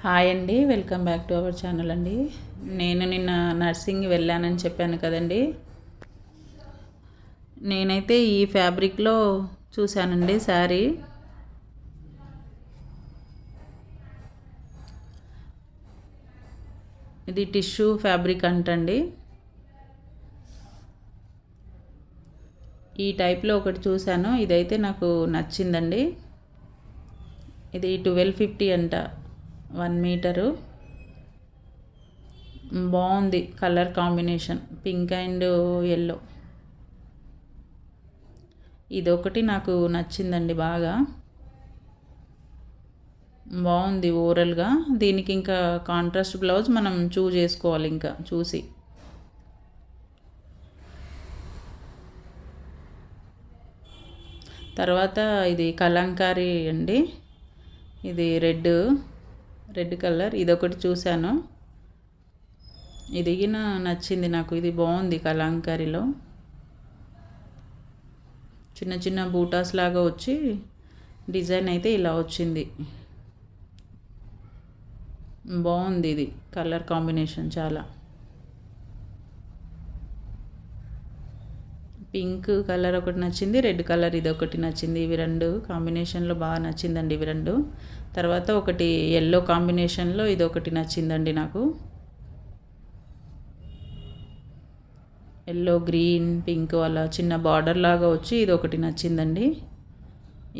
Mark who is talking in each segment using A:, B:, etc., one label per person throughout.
A: Hi అండి, welcome back to our channel అండి. నేను నిన్న నర్సింగ్ వెళ్ళానని చెప్పాను కదండి. నేనైతే ఈ ఫ్యాబ్రిక్లో చూశానండి శారీ. ఇది టిష్యూ ఫ్యాబ్రిక్ అంటండి. ఈ టైప్లో ఒకటి చూశాను, ఇదైతే నాకు నచ్చిందండి. ఇది 1250 అంట, 1 మీటరు. బాగుంది colour combination, pink and yellow. ఇదొకటి నాకు నచ్చిందండి బాగా. బాగుంది ఓవరాల్గా. దీనికి ఇంకా కాంట్రాస్ట్ బ్లౌజ్ మనం చేసుకోవాలి ఇంకా చూసి. తర్వాత ఇది కలంకారీ అండి. ఇది రెడ్ కలర్, ఇదొకటి చూశాను. ఇది నచ్చింది నాకు. ఇది బాగుంది కలంకారీలో. చిన్న చిన్న బూటాస్ లాగా వచ్చి డిజైన్ అయితే ఇలా వచ్చింది. బాగుంది ఇది కలర్ కాంబినేషన్ చాలా. పింక్ కలర్ ఒకటి నచ్చింది, రెడ్ కలర్ ఇది ఒకటి నచ్చింది. ఇవి రెండు కాంబినేషన్లో బాగా నచ్చిందండి ఇవి రెండు. తర్వాత ఒకటి ఎల్లో కాంబినేషన్లో ఇది ఒకటి నచ్చిందండి నాకు. ఎల్లో గ్రీన్ పింక్ అలా చిన్న బార్డర్ లాగా వచ్చి ఇది ఒకటి నచ్చిందండి.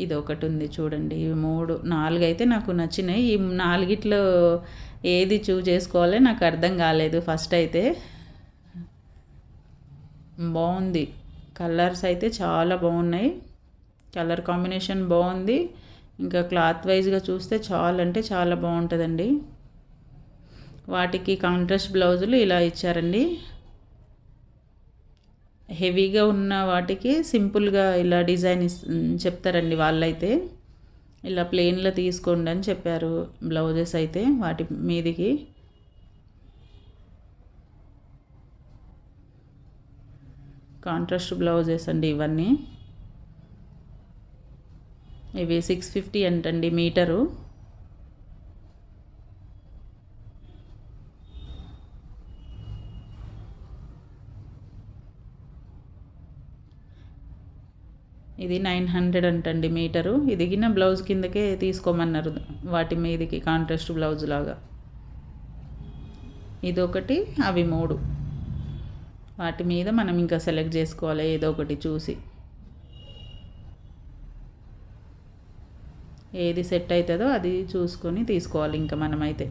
A: ఇది ఒకటి ఉంది చూడండి. ఇవి 4 అయితే నాకు నచ్చినాయి. ఈ 4 ఏది చేసుకోవాలో నాకు అర్థం కాలేదు ఫస్ట్ అయితే. బాగుంది, కలర్స్ అయితే చాలా బాగున్నాయి. కలర్ కాంబినేషన్ బాగుంది. ఇంకా క్లాత్ వైజ్గా చూస్తే చాలా అంటే చాలా బాగుంటుందండి. వాటికి కాంట్రాస్ట్ బ్లౌజులు ఇలా ఇచ్చారండి. హెవీగా ఉన్న వాటికి సింపుల్గా ఇలా డిజైన్ చెప్తారండి వాళ్ళైతే. ఇలా ప్లెయిన్లో తీసుకోండి అని చెప్పారు బ్లౌజెస్ అయితే వాటి మీదికి. కాంట్రాస్ట్ బ్లౌజెస్ అండి ఇవన్నీ. ఇవి 650 అంటండి మీటరు. ఇది 900 అంటండి మీటరు. ఇది బ్లౌజ్ కిందకే తీసుకోమన్నారు వాటి మీదకి కాంట్రాస్ట్ బ్లౌజ్ లాగా. ఇదొకటి, అవి 3. వాటి మీద మనం ఇంకా సెలెక్ట్ చేసుకోవాలి ఏదో ఒకటి చూసి. ఏది సెట్ అవుతుందో అది చూసుకొని తీసుకోవాలి ఇంకా మనమైతే.